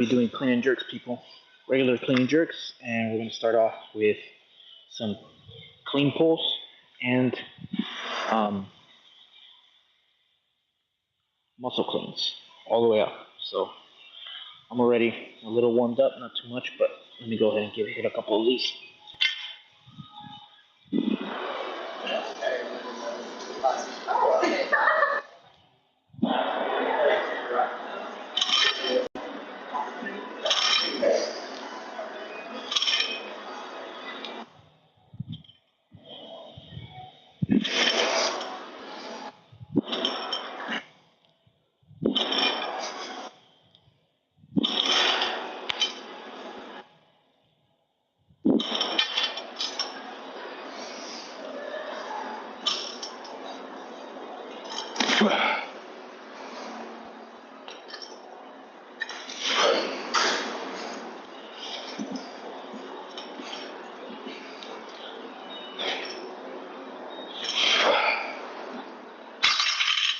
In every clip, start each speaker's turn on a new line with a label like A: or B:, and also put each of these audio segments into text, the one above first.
A: We're doing clean and jerks, people. Regular clean and jerks, and we're going to start off with some clean pulls and um, muscle cleans all the way up. So I'm already a little warmed up, not too much, but let me go ahead and hit a couple of these.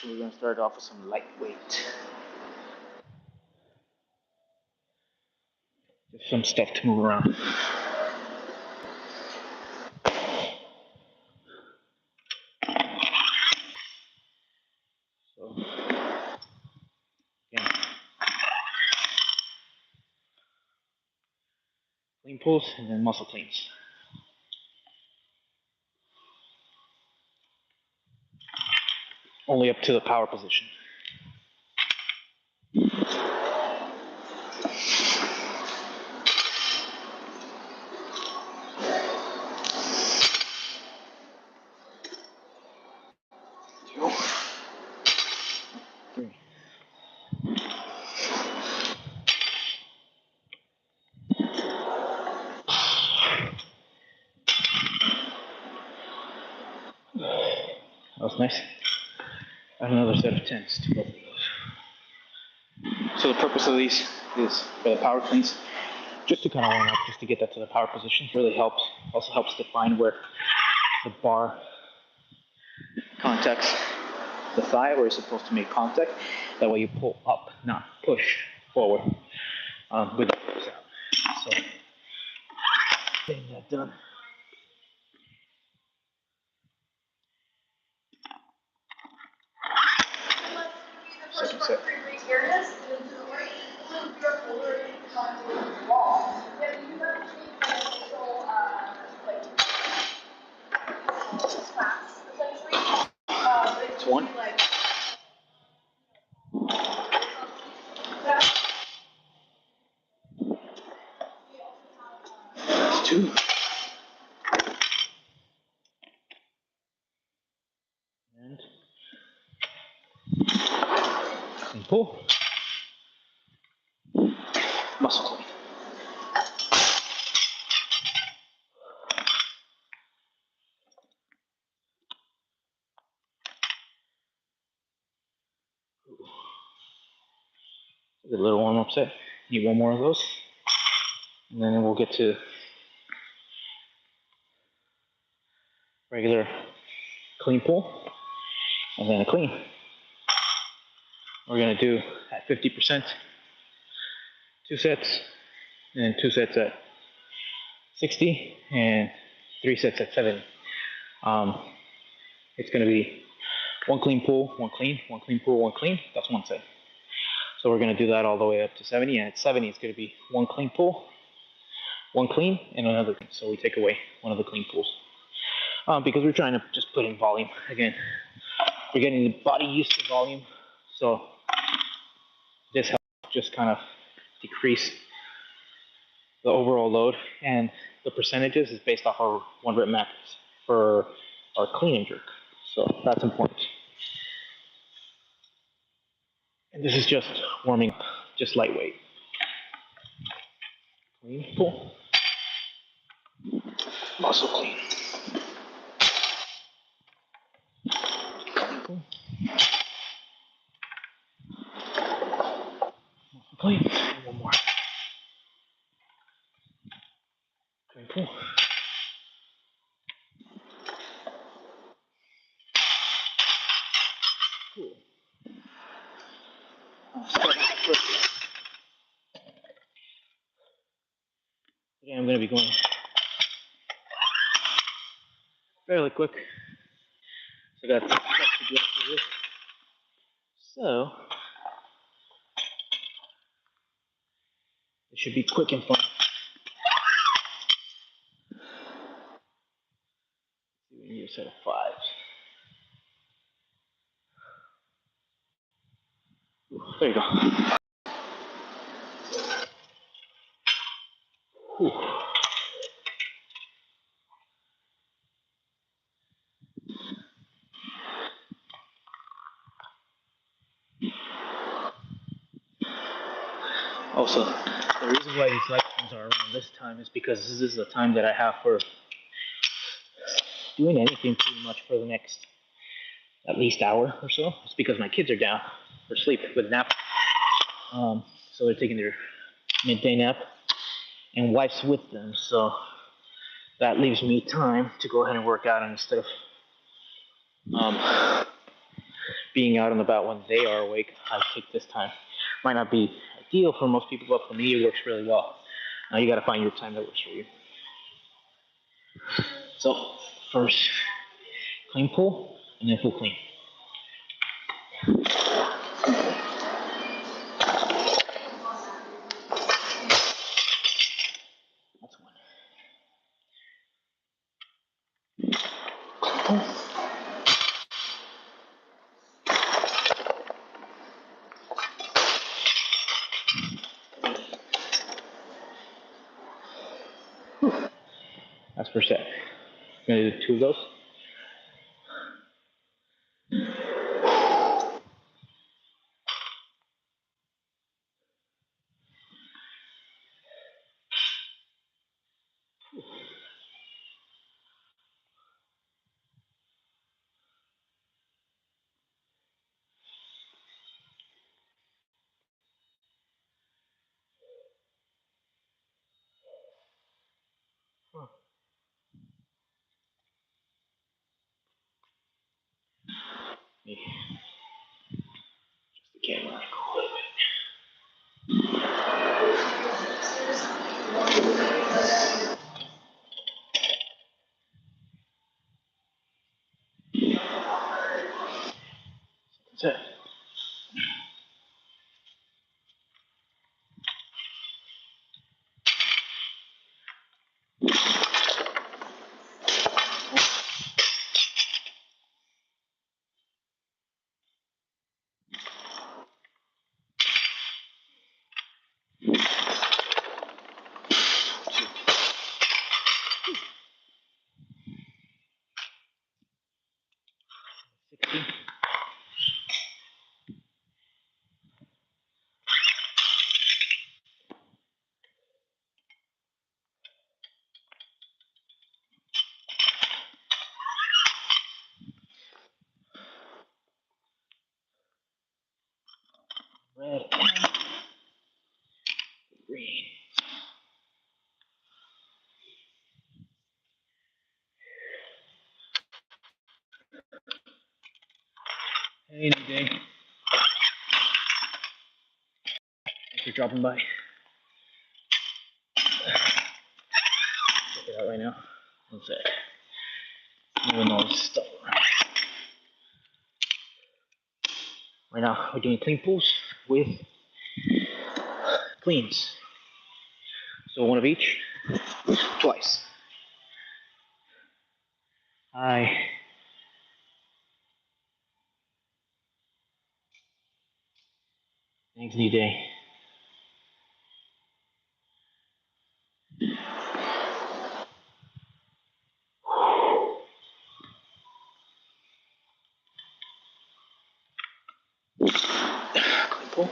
A: We're going to start off with some lightweight. Just some stuff to move around. So, again, clean pulls and then muscle cleans. Only up to the power position. That was nice. Add another set of 10s to both of those. So the purpose of these is for the power cleans, just to kind of warm up, just to get that to the power position. Really helps. Also helps define where the bar contacts the thigh, where it's supposed to make contact. That way you pull up, not push forward with the hips out. So getting that done. Second set. It's one. It's two. And pull. Muscle clean. A little warm up set. Need one more of those. And then we'll get to regular clean pull and then a clean. We're going to do at 50%, 2 sets, and then 2 sets at 60, and 3 sets at 70. It's going to be 1 clean pull, 1 clean, 1 clean pull, 1 clean. That's 1 set. So we're going to do that all the way up to 70, and at 70 it's going to be 1 clean pull, 1 clean, and another clean. So we take away one of the clean pulls. Because we're trying to just put in volume. Again, we're getting the body used to volume, so this helps just kind of decrease the overall load, and the percentages is based off our 1 rep max for our clean and jerk. So that's important. And this is just warming up, just lightweight. Clean, pull, muscle clean. Clean, pull. Muscle clean. And one more. Clean, pull. Cool. Today I'm going to be going fairly quick. So I got stuff to do after this. So it should be quick and fun. We need a set of 5s. There you go. Whew. Also, the reason why these live streams are around this time is because this is the time that I have for doing anything pretty much for the next at least hour or so. It's because my kids are down for sleep with nap. So they're taking their midday nap, and wife's with them. So that leaves me time to go ahead and work out instead of being out and about when they are awake. I take this time. Might not be ideal for most people, but for me it works really well. Now you got to find your time that works for you. So first, clean pull, and then full clean. That's one. Clean pull. That's per set. I'm gonna do 2 of those. Just the camera. That's it. Red and green. Hey, new day. Thanks for dropping by. Check it out right now. One sec. Moving all this stuff around. Right now, we're doing clean pulls with cleans. So one of each, twice. Hi. Thanks, new day. Clean pull.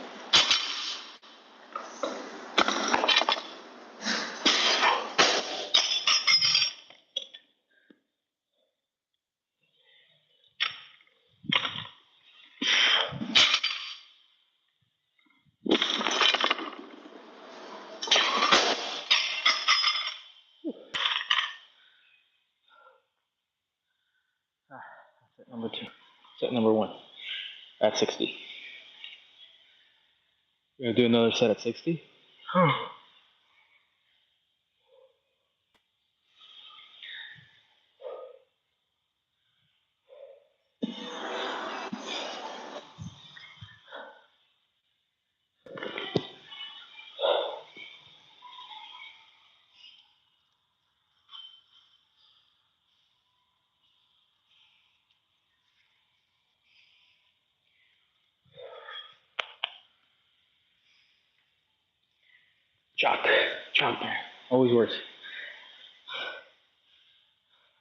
A: Set number 2. Set number 1 at 60. We're gonna do another set at 60. Chalk. Chalk, man. Always works.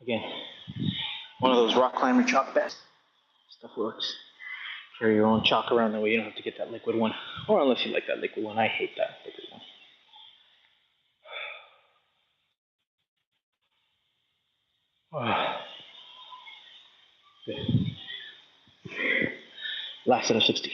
A: Again, one of those rock climber chalk bags. Stuff works. Carry your own chalk around, that way you don't have to get that liquid one. Or unless you like that liquid one. I hate that liquid one. Good. Last set of 60%.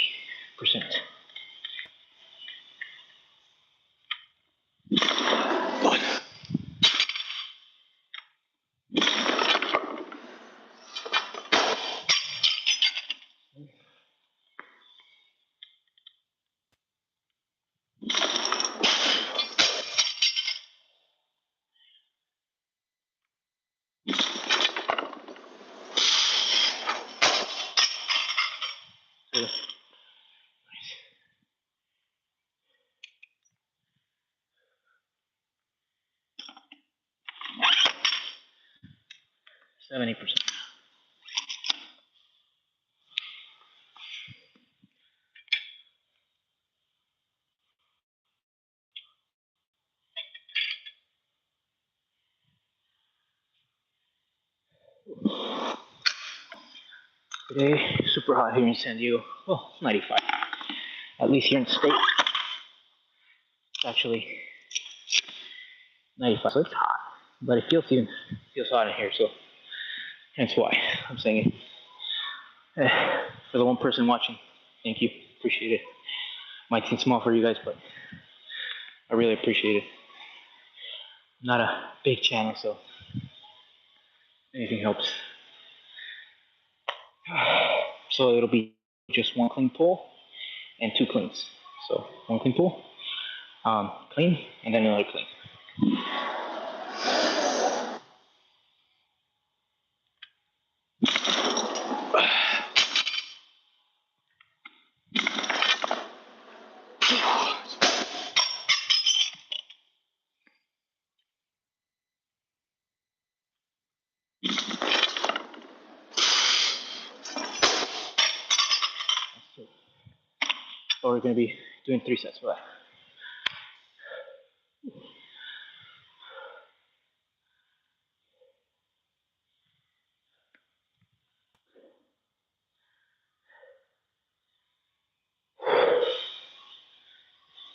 A: 70%. Today, super hot here in San Diego. Well, 95. At least here in the state. It's actually 95, so it's hot. But it feels hot in here, so hence why I'm saying it. For the one person watching, thank you. Appreciate it. Might seem small for you guys, but I really appreciate it. I'm not a big channel, so anything helps. So it'll be just one clean pull and two cleans. So one clean pull, clean, and then another clean. So we're going to be doing 3 sets for that.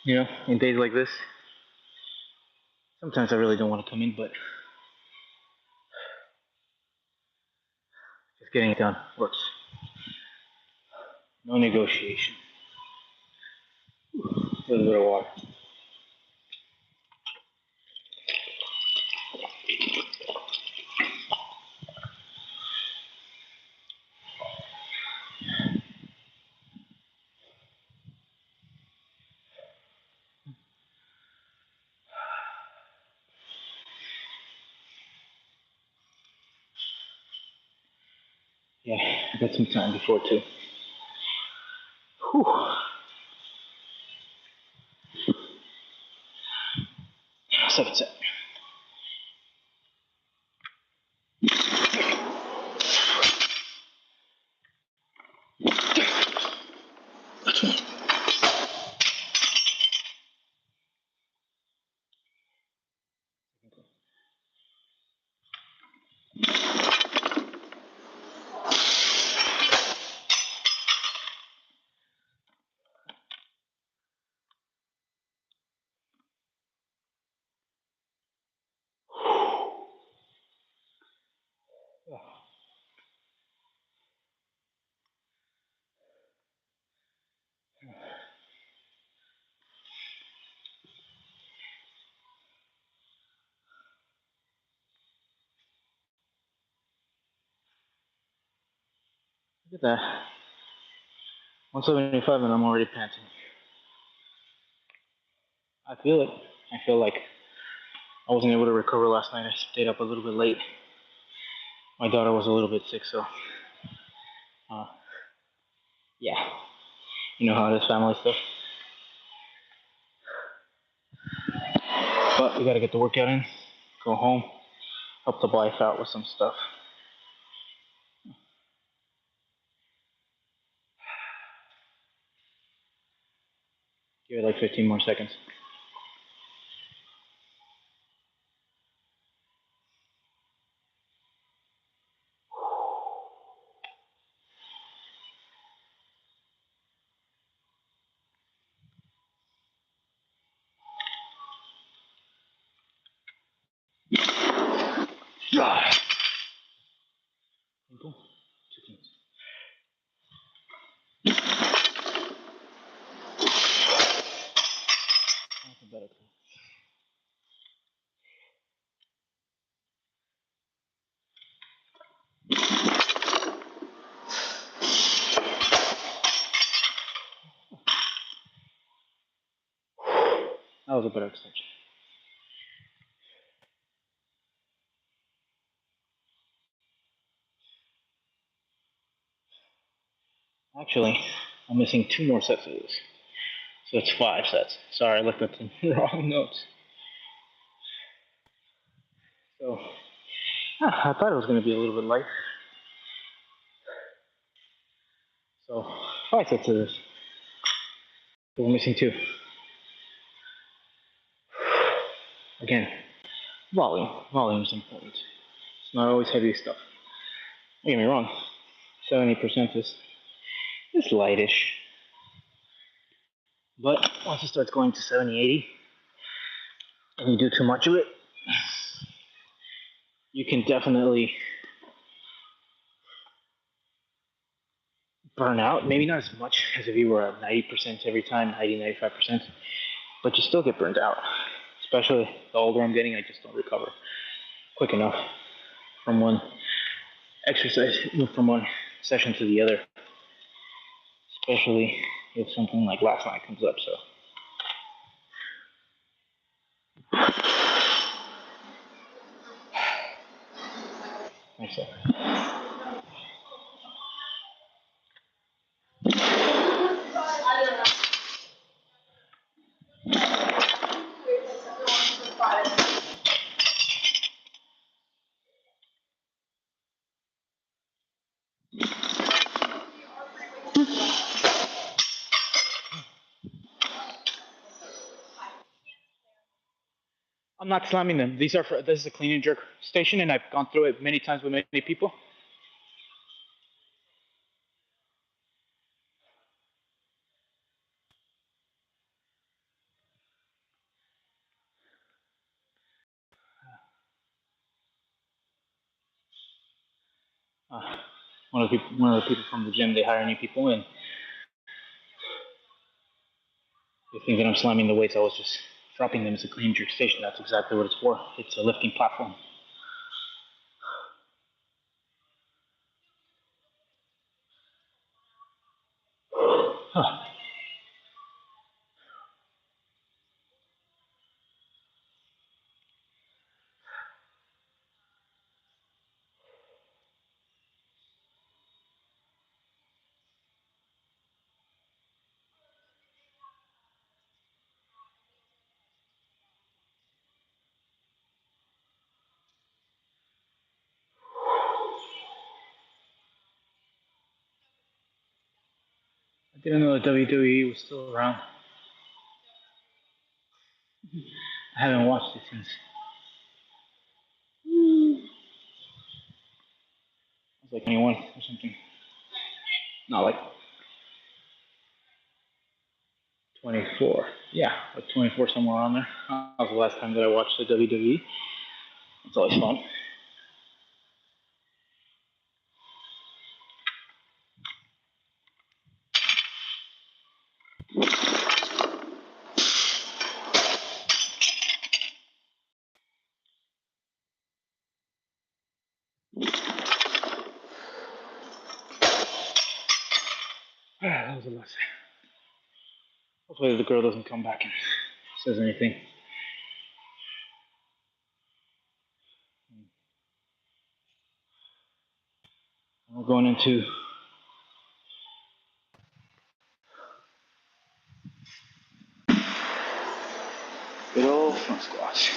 A: You know, in days like this, sometimes I really don't want to come in, but just getting it done works. No negotiation. A little bit of water. Yeah, I got some time before too. Whew. Second set. That's one. Look at that. 175 and I'm already panting. I feel it. I feel like I wasn't able to recover last night. I stayed up a little bit late. My daughter was a little bit sick, so uh, yeah. You know how it is, family stuff. But we gotta get the workout in, go home, help the wife out with some stuff. Give it like 15 more seconds. That was a better extension. Actually, I'm missing 2 more sets of this. So it's 5 sets. Sorry, I looked at the wrong notes. So I thought it was going to be a little bit light. So 5 sets of this. So we're missing 2. Again, volume. Volume is important. It's not always heavy stuff. Don't get me wrong. 70% is lightish. But once it starts going to 70, 80, and you do too much of it, you can definitely burn out. Maybe not as much as if you were at 90% every time, 90, 95%, but you still get burned out. Especially the older I'm getting, I just don't recover quick enough from one exercise, from one session to the other. Especially if something like last night comes up. So. Nice. I'm not slamming them. This is a clean and jerk station, and I've gone through it many times with many people. Uh, one of the people from the gym, they hire new people, and they think that I'm slamming the weights. I was just dropping them as a clean and jerk station. That's exactly what it's for. It's a lifting platform. Huh. I didn't know that WWE was still around. I haven't watched it since I was like 21 or something. Not like 24. Yeah, like 24, somewhere around there. That was the last time that I watched the WWE. It's always fun. That was a lot. Hopefully the girl doesn't come back and says anything. We're going into good old front squats.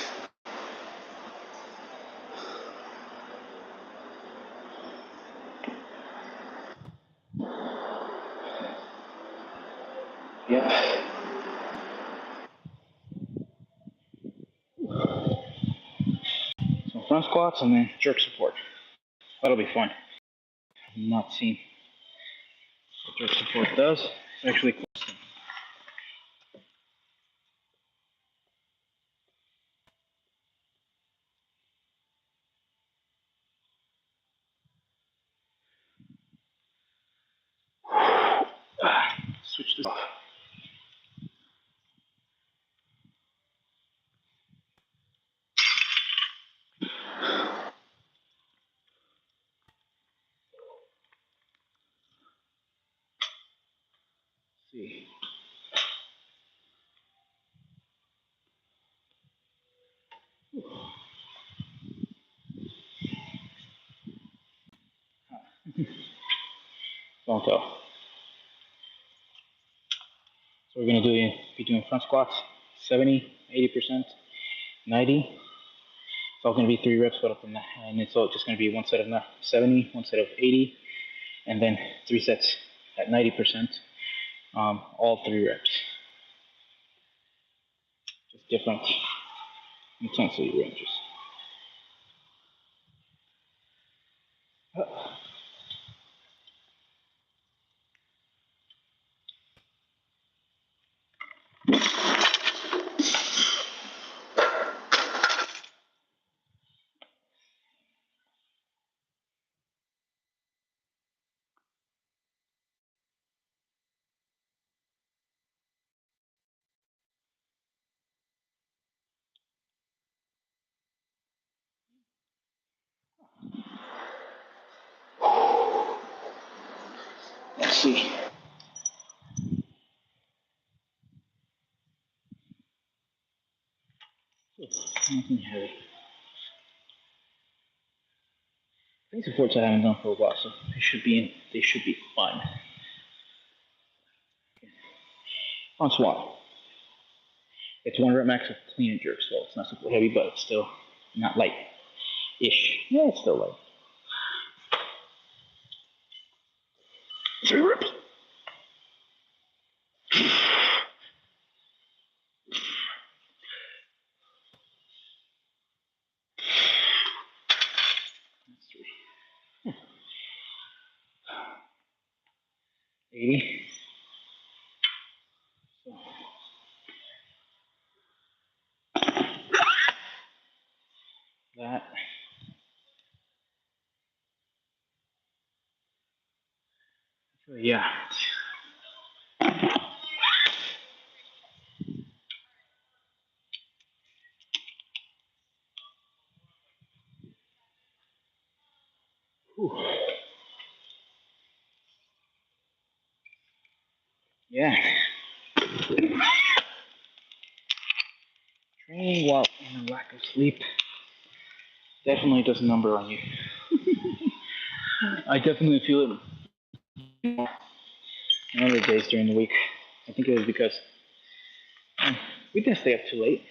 A: Yep. So front squats and then jerk support. That'll be fun. I've not seen what jerk support does. It's actually cool. Switch this off. See. Don't go. So we're gonna be doing front squats, 70, 80%, 90. It's all gonna be 3 reps, but up in the, and it's all just gonna be one set of 70, one set of 80, and then 3 sets at 90%. All 3 reps. Just different intensity ranges. Let's see. Nothing heavy. These supports I haven't done for a while, so they should be fun. Front squat. It's 1 rep max of clean and jerk, so it's not super heavy, but it's still not light-ish. Yeah, it's still light. 3 reps. That's 3. 80. So, that. So, yeah. Whew. Yeah. Training while in a lack of sleep definitely does a number on you. I definitely feel it on other days during the week. I think it was because we didn't stay up too late.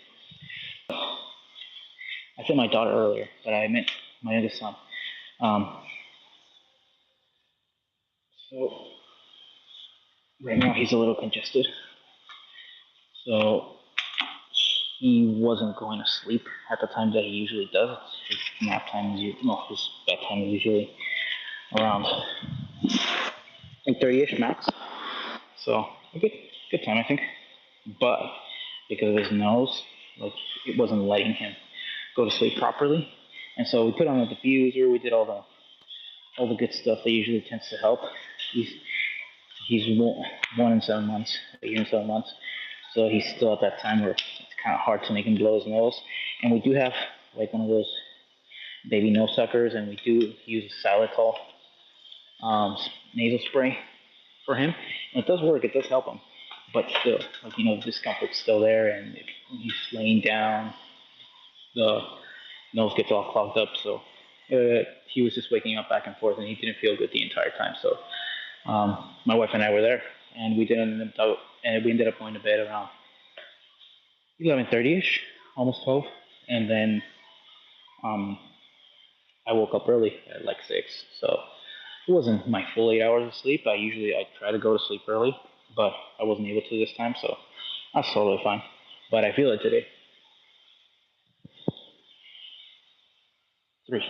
A: I said my daughter earlier, but I meant my youngest son. Um, so right now he's a little congested, so he wasn't going to sleep at the time that he usually does. His nap time is his bedtime is usually around 30ish max. So a good time I think. But because of his nose, like it wasn't letting him go to sleep properly. And so we put on a diffuser, we did all the good stuff that usually tends to help. He's he's 1 in 7 months, a year and 7 months. So he's still at that time where it's kind of hard to make him blow his nose. And we do have like one of those baby nose suckers, and we do use xylitol nasal spray for him. And it does work, it does help him. But still, like the discomfort's still there, and if he's laying down, the nose gets all clogged up. So he was just waking up back and forth, and he didn't feel good the entire time. So my wife and I were there, and we ended up going to bed around 11:30ish, almost 12, and then um, I woke up early at like 6. So it wasn't my full 8 hours of sleep. I try to go to sleep early, but I wasn't able to this time, so that's totally fine. But I feel it today. 3.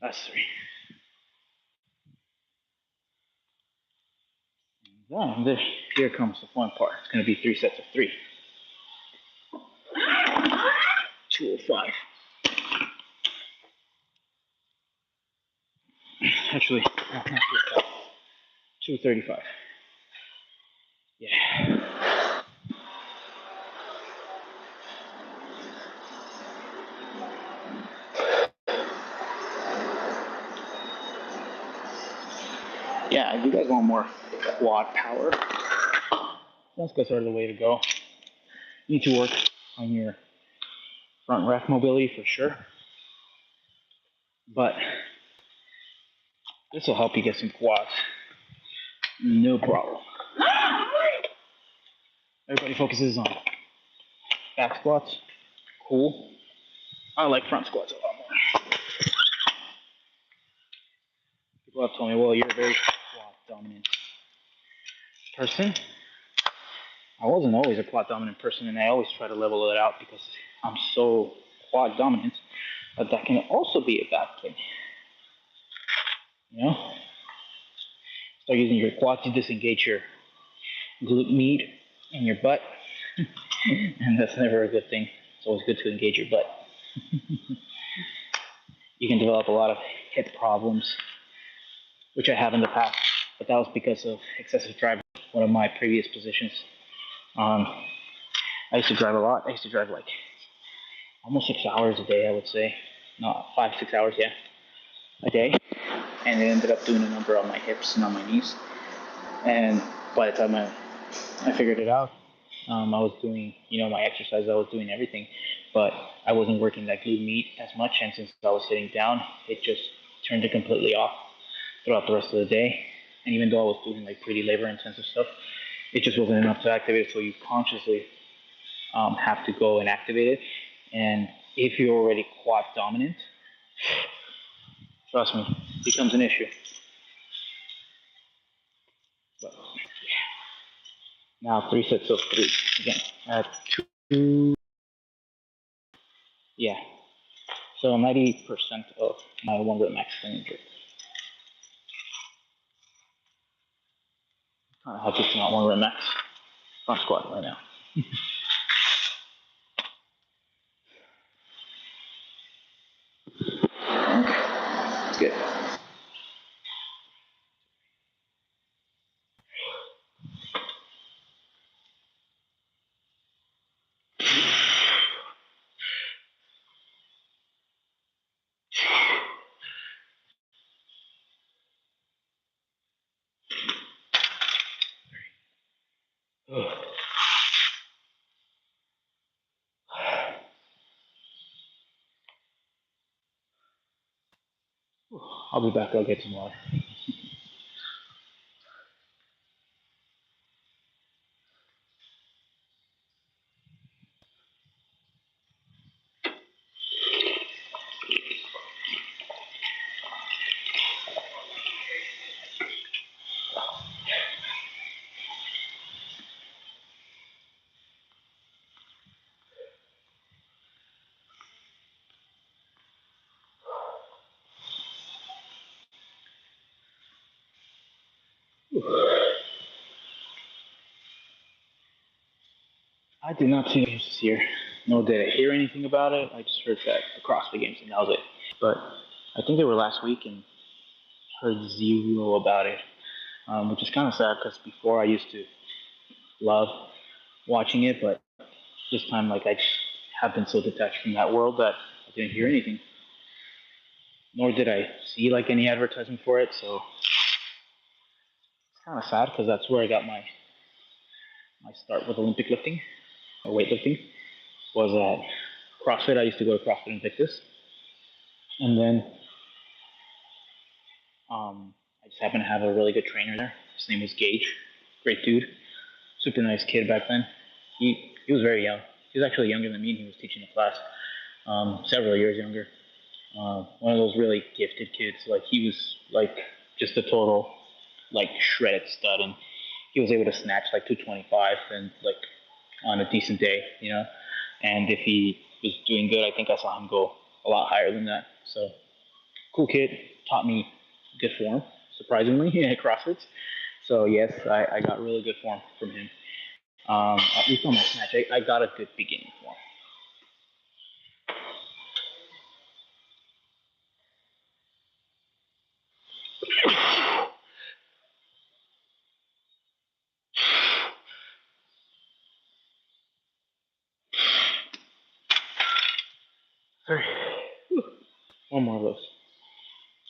A: That's 3. And then here comes the fun part. It's going to be 3 sets of 3. 205. Actually, not 205. 235. Yeah. yeah, if you guys want more quad power, that's sort of the way to go. You need to work on your front rack mobility for sure, but this will help you get some quads. No problem. Everybody focuses on back squats. Cool. I like front squats a lot more. People have told me, well, you're a very quad dominant person. I wasn't always a quad dominant person, and I always try to level it out because I'm so quad dominant that can also be a bad thing. You know? Start using your quads to disengage your glute med and your butt, and that's never a good thing. It's always good to engage your butt. You can develop a lot of hip problems, which I have in the past, but that was because of excessive driving. One of my previous positions. I used to drive a lot. I used to drive like almost 6 hours a day, I would say. No, 5, 6 hours, yeah, a day. And it ended up doing a number on my hips and on my knees. And by the time I figured it out, I was doing, my exercise, I was doing everything, but I wasn't working that glute med as much. And since I was sitting down, it just turned it completely off throughout the rest of the day. And even though I was doing like pretty labor intensive stuff, it just wasn't enough to activate it. So you consciously have to go and activate it. And if you're already quad dominant, trust me, it becomes an issue. But now 3 sets of 3 again at 2. Yeah. So 90% of my 1 rep max training jerk. Kind of help you not 1 rep max front squat right now. Good. I'll be back. I'll get some water. I did not see games this year, nor did I hear anything about it. I just heard that the CrossFit games, and that was it. But I think they were last week, and heard zero about it, which is kind of sad because before I used to love watching it, but this time, like, I just have been so detached from that world that I didn't hear anything, nor did I see like any advertisement for it. So it's kind of sad because that's where I got my start with Olympic lifting or weightlifting. Was at CrossFit. I used to go to CrossFit Invictus, and then I just happened to have a really good trainer there. His name was Gage. Great dude, super nice kid back then. He was very young. He was actually younger than me, and he was teaching the class. Several years younger. One of those really gifted kids. Like he was like just a total like shredded stud, and he was able to snatch like 225 and like on a decent day, And if he was doing good, I think I saw him go a lot higher than that. So cool kid, taught me good form, surprisingly, at CrossFit. So yes, I got really good form from him. At least on my snatch, I got a good beginning form. Sorry. One more of those.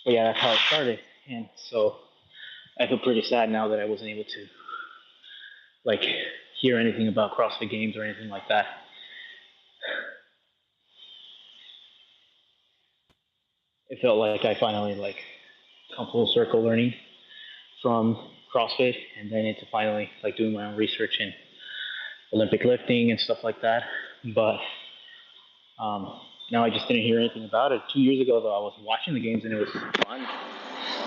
A: But yeah, that's how it started. And so I feel pretty sad now that I wasn't able to like hear anything about CrossFit Games or anything like that. It felt like I finally like come full circle learning from CrossFit, and then into finally like doing my own research in Olympic lifting and stuff like that. But now I just didn't hear anything about it. 2 years ago, though, I was watching the games and it was fun.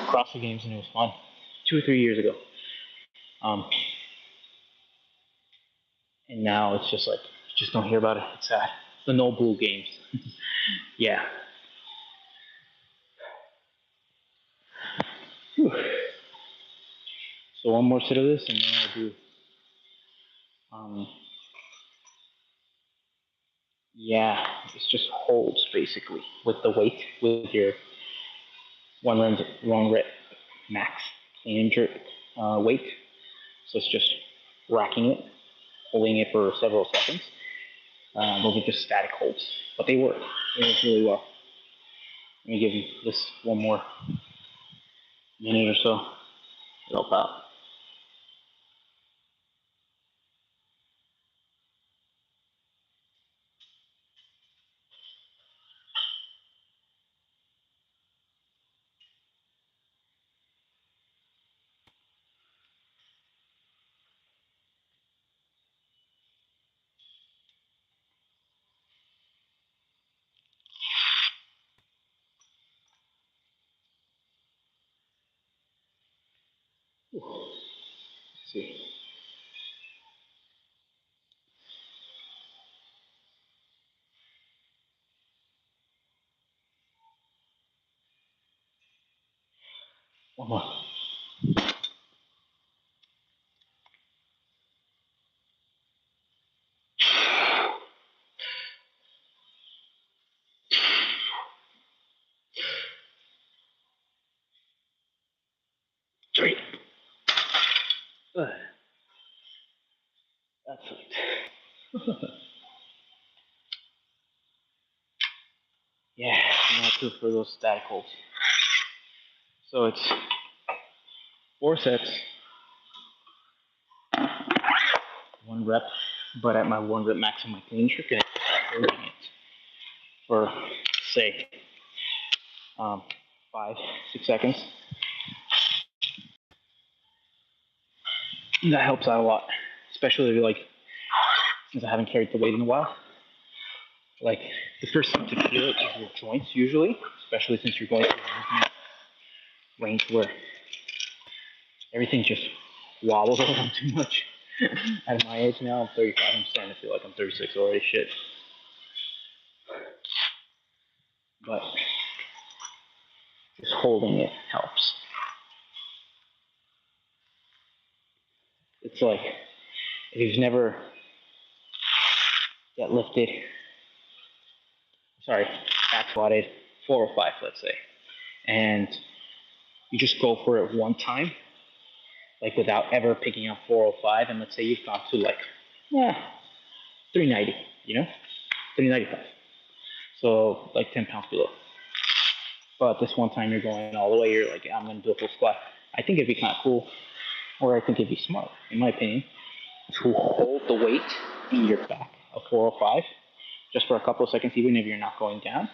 A: CrossFit Games and it was fun. 2 or 3 years ago. And now it's just like you just don't hear about it. It's sad. The Nobu Games. Yeah. Whew. So one more set of this, and then I'll do. Yeah, it's just holds basically with the weight with your one rep max clean and jerk weight. So it's just racking it, holding it for several seconds. Those are just static holds, but they work. They work really well. Let me give you this one more minute or so to help out. Let's see. One more. 3. That's it. Yeah, now two for those static holds. So it's 4 sets, 1 rep, but at my 1 rep max on my clean jerk, and holding it for say 5-6 seconds. And that helps out a lot, especially like since I haven't carried the weight in a while. Like the first thing to feel it is your joints usually, especially since you're going through a movement range where everything just wobbles around too much. At my age now, I'm 35. I'm starting to feel like I'm 36 already. Shit. But just holding it helps. It's like if you've never deadlifted, back squatted 405, let's say, and you just go for it one time, like without ever picking up 405, and let's say you've gone to like 390, 395, so like 10 pounds below. But this one time you're going all the way, you're like, I'm gonna do a full squat. I think it'd be kind of cool, or I think it'd be smart, in my opinion, to hold the weight in your back of 405 just for a couple of seconds, even if you're not going down,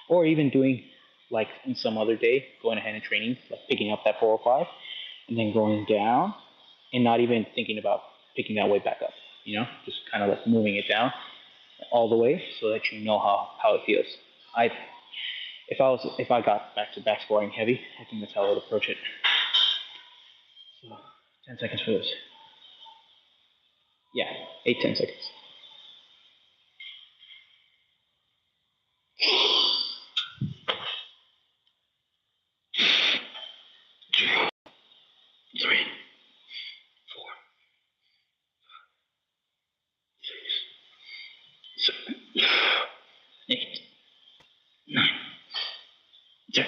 A: or even doing like in some other day, going ahead and training, like picking up that 405 and then going down and not even thinking about picking that weight back up, just kind of like moving it down all the way so that you know how it feels. If I got back to back squatting heavy, I think that's how I would approach it. So 10 seconds for this. Yeah, 8-10 seconds. Three, 4, 6, 7, 8, 9, 10.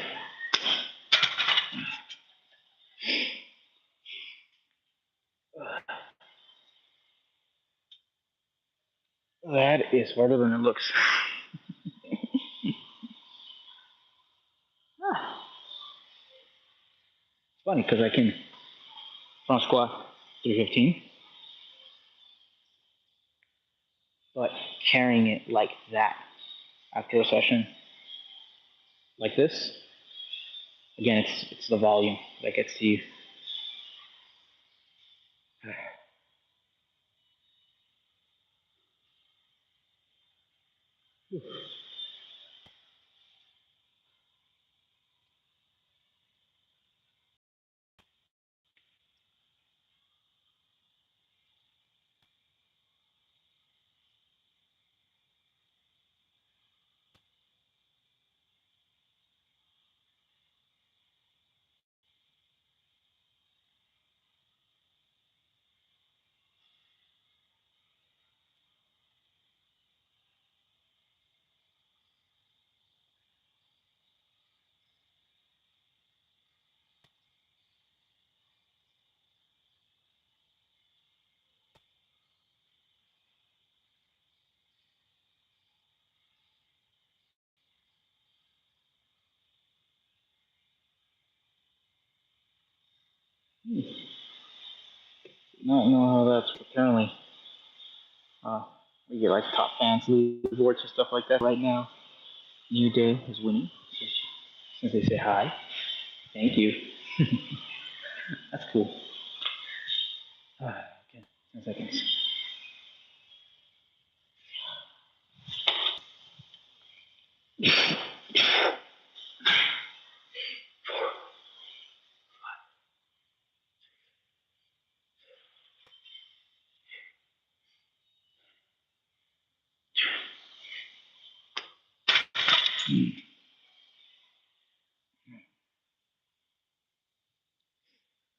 A: That is harder than it looks. funny because I can front squat 315, but carrying it like that after a session like this, again, it's the volume that gets to you. Not know how that's apparently. Uh, we get like top fans leaderboards and stuff like that right now. New Day is winning since they say hi. Thank you. That's cool. Okay, 10 seconds.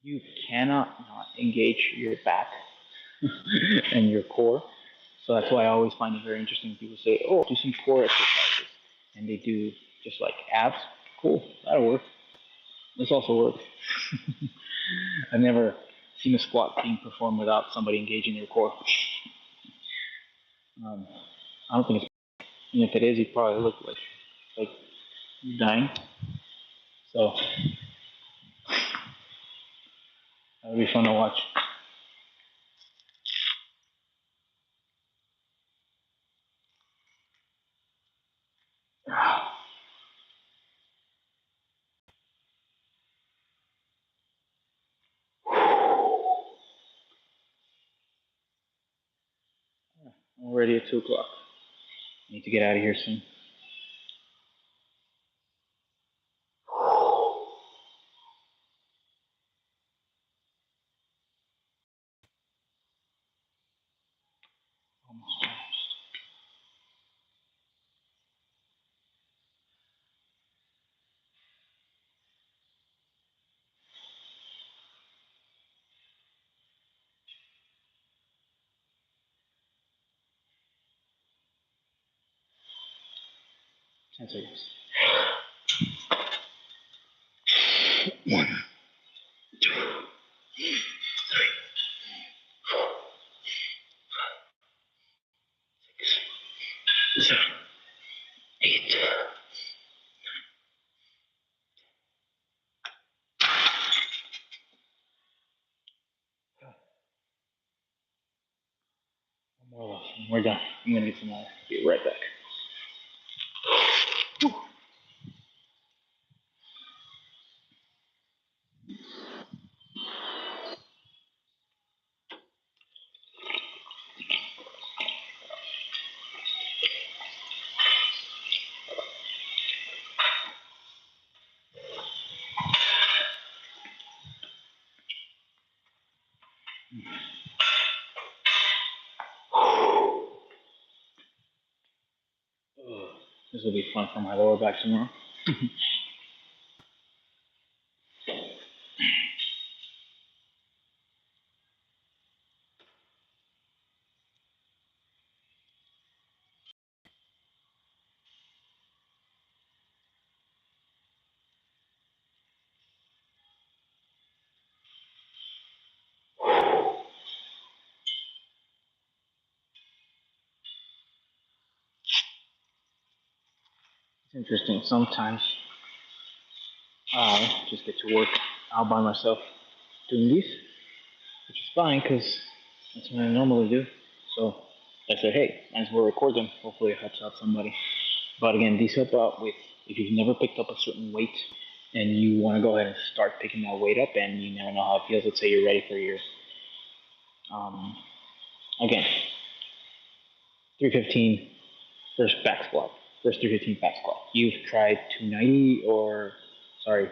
A: You cannot not engage your back and your core. So that's why I always find it very interesting. People say, "Oh, do some core exercises," and they do just like abs. Cool, that'll work. This also works. I've never seen a squat being performed without somebody engaging their core. I don't think it's. And if it is, you probably look like you're dying. So that would be fun to watch. I'm already at 2 o'clock. I need to get out of here soon. Almost. 10 seconds. 1, 2, 3, 4, 6, 7, 8. One more left. We're done. I'm gonna get some water. Be right back. This will be fun for my lower back tomorrow. It's interesting. Sometimes I just get to work out by myself doing these, which is fine because that's what I normally do. So I said, hey, might as well record them. Hopefully it helps out somebody. But again, these help out with if you've never picked up a certain weight and you want to go ahead and start picking that weight up and you never know how it feels. Let's say you're ready for your, um, again, 315 first back squat, first 315 back squat. You've tried 290 or, sorry,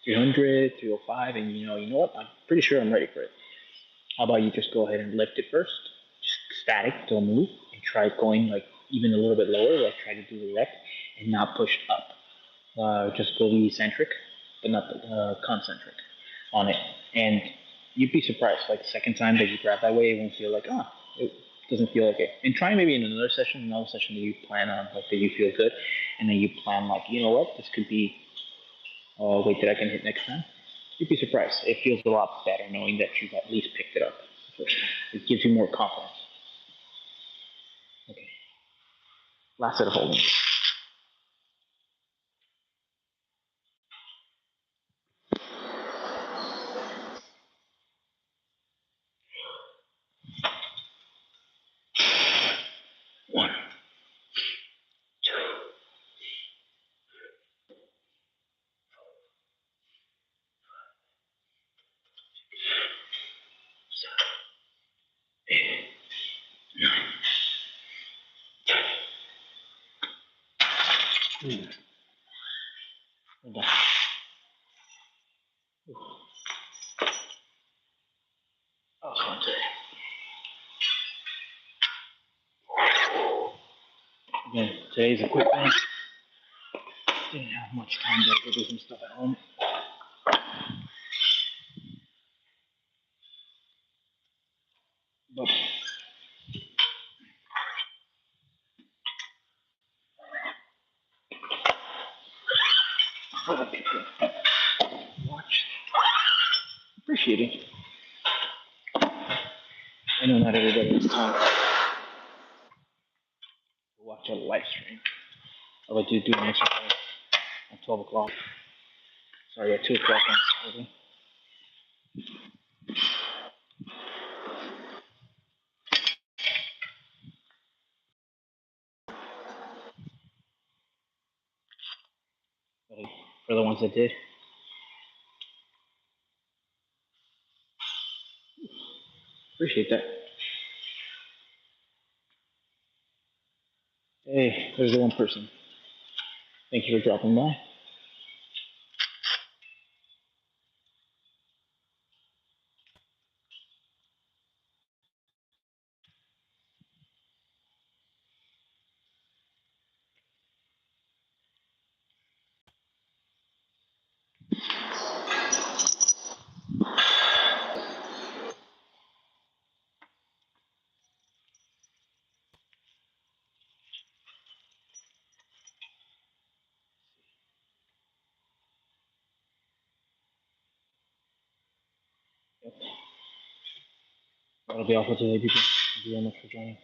A: 300, 305, and you know what? I'm pretty sure I'm ready for it. How about you just go ahead and lift it first, just static, don't move, and try going like even a little bit lower, like try to do the rep and not push up. Just go the eccentric, but not the concentric on it. And you'd be surprised, like the second time that you grab that way, it won't feel like, it doesn't feel okay. And try maybe in another session that you plan on, like that you feel good, and then you plan like, you know what, this could be a weight that I can hit next time. You'd be surprised. It feels a lot better knowing that you've at least picked it up the first time. It gives you more confidence. Okay. Last set of holding. One, two, 7, 8, 9, 10. We're done. That was fun today. Again, today's a quick one. Didn't have much time to go do some stuff at home. But for the people watch, appreciate it. I know not everybody has time to watch a live stream. I like to do an exercise at 12 o'clock. Sorry, at 2 o'clock on Saturday. But for the ones that did, appreciate that. Hey, there's the one person. Thank you for dropping by. Yep. That'll be all for today, people. Thank you very much for joining.